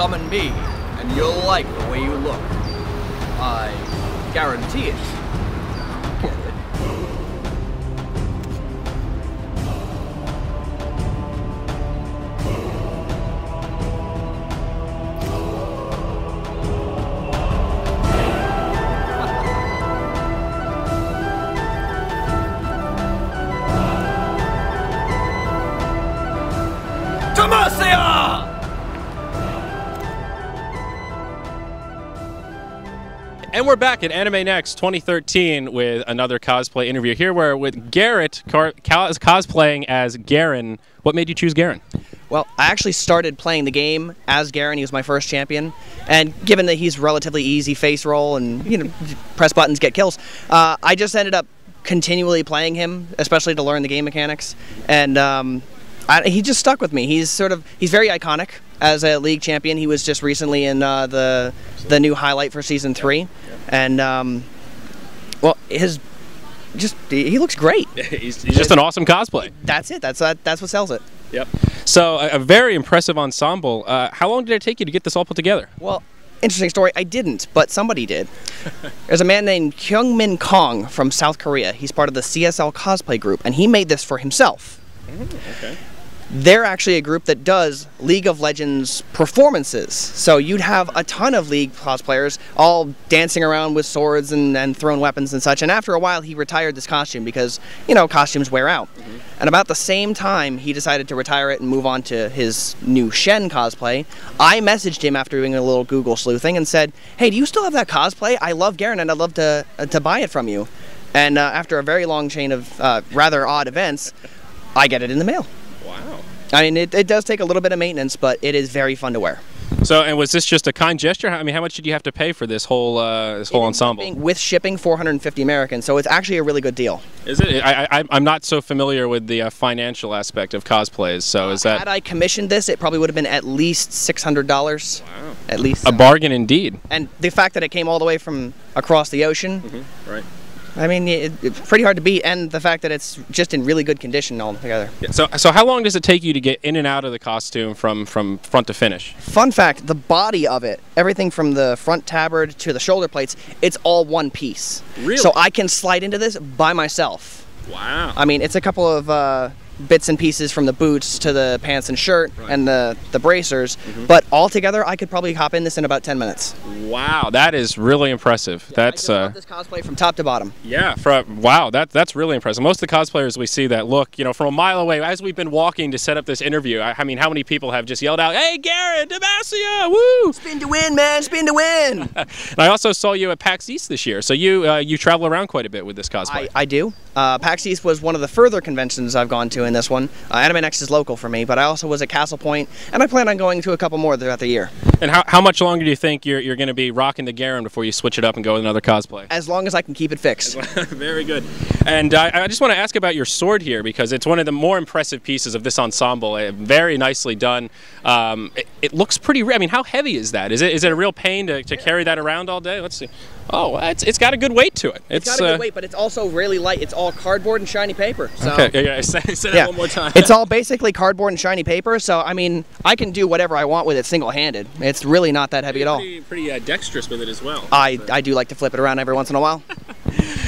summon me, and you'll like the way you look. I guarantee it. Get it? And we're back at Anime Next 2013 with another cosplay interview. Here we're with Garrett cosplaying as Garen. What made you choose Garen? Well, I actually started playing the game as Garen. He was my first champion. And given that he's relatively easy face roll and, you know, press buttons, get kills, I just ended up continually playing him, especially to learn the game mechanics. And he just stuck with me. He's very iconic as a league champion. He was just recently in the new highlight for season 3, and well, he looks great. he's just an awesome cosplay. That's it. That's what sells it. Yep. So a very impressive ensemble. How long did it take you to get this all put together? Well, interesting story. I didn't, but somebody did. There's a man named Kyungmin Kong from South Korea. He's part of the CSL cosplay group, and he made this for himself. Okay. They're actually a group that does League of Legends performances. So you'd have a ton of League cosplayers all dancing around with swords and throwing weapons and such. And after a while, he retired this costume because, you know, costumes wear out. And about the same time he decided to retire it and move on to his new Shen cosplay, I messaged him after doing a little Google sleuthing and said, hey, do you still have that cosplay? I love Garen and I'd love to buy it from you. And after a very long chain of rather odd events, I get it in the mail. Wow. I mean, it does take a little bit of maintenance, but it is very fun to wear. So, and was this just a kind gesture? I mean, how much did you have to pay for this whole ensemble? With shipping, $450 American, so it's actually a really good deal. Is it? I'm not so familiar with the financial aspect of cosplays, so is that... Had I commissioned this, it probably would have been at least $600. Wow. At least. A bargain indeed. And the fact that it came all the way from across the ocean. Right. I mean, it's pretty hard to beat, and the fact that it's just in really good condition altogether. Yeah, so how long does it take you to get in and out of the costume from front to finish? Fun fact, the body of it, everything from the front tabard to the shoulder plates, it's all one piece. Really? So I can slide into this by myself. Wow. I mean, it's a couple of bits and pieces from the boots to the pants and shirt and the bracers, but all together I could probably hop in this in about 10 minutes. Wow, that is really impressive. Yeah, that's I just love this cosplay from top to bottom. Yeah, wow, that's really impressive. Most of the cosplayers we see that look, you know, from a mile away, as we've been walking to set up this interview, I mean, how many people have just yelled out, "Hey, Garrett, Demacia, woo! Spin to win, man, spin to win!" And I also saw you at PAX East this year, so you travel around quite a bit with this cosplay. I do. PAX East was one of the further conventions I've gone to in this one. Anime Next is local for me, but I also was at Castle Point, and I plan on going to a couple more throughout the year. And how much longer do you think you're going to be rocking the Garen before you switch it up and go with another cosplay? As long as I can keep it fixed. Very good. And I just want to ask about your sword here, because it's one of the more impressive pieces of this ensemble. Very nicely done. It looks pretty. I mean, how heavy is that? Is it a real pain to carry that around all day? Let's see. Oh, it's got a good weight to it. It's got a good weight, but it's also really light. It's all cardboard and shiny paper. So. Okay, yeah, say that one more time. It's all basically cardboard and shiny paper, so I mean, I can do whatever I want with it single-handed. It's really not that heavy at all. Pretty dexterous with it as well. I do like to flip it around every once in a while.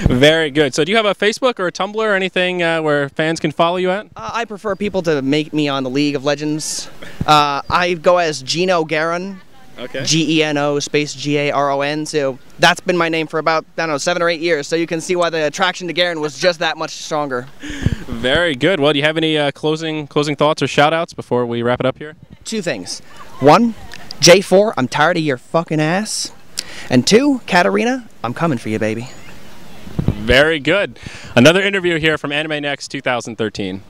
Very good. So do you have a Facebook or a Tumblr or anything where fans can follow you at? I prefer people to make me on the League of Legends. I go as Geno Garen. Okay. Geno space Garon. So that's been my name for about, I don't know, 7 or 8 years. So you can see why the attraction to Garen was just that much stronger. Very good. Well, do you have any closing thoughts or shout outs before we wrap it up here? 2 things. 1, J4, I'm tired of your fucking ass. And 2, Katarina, I'm coming for you, baby. Very good. Another interview here from Anime Next 2013.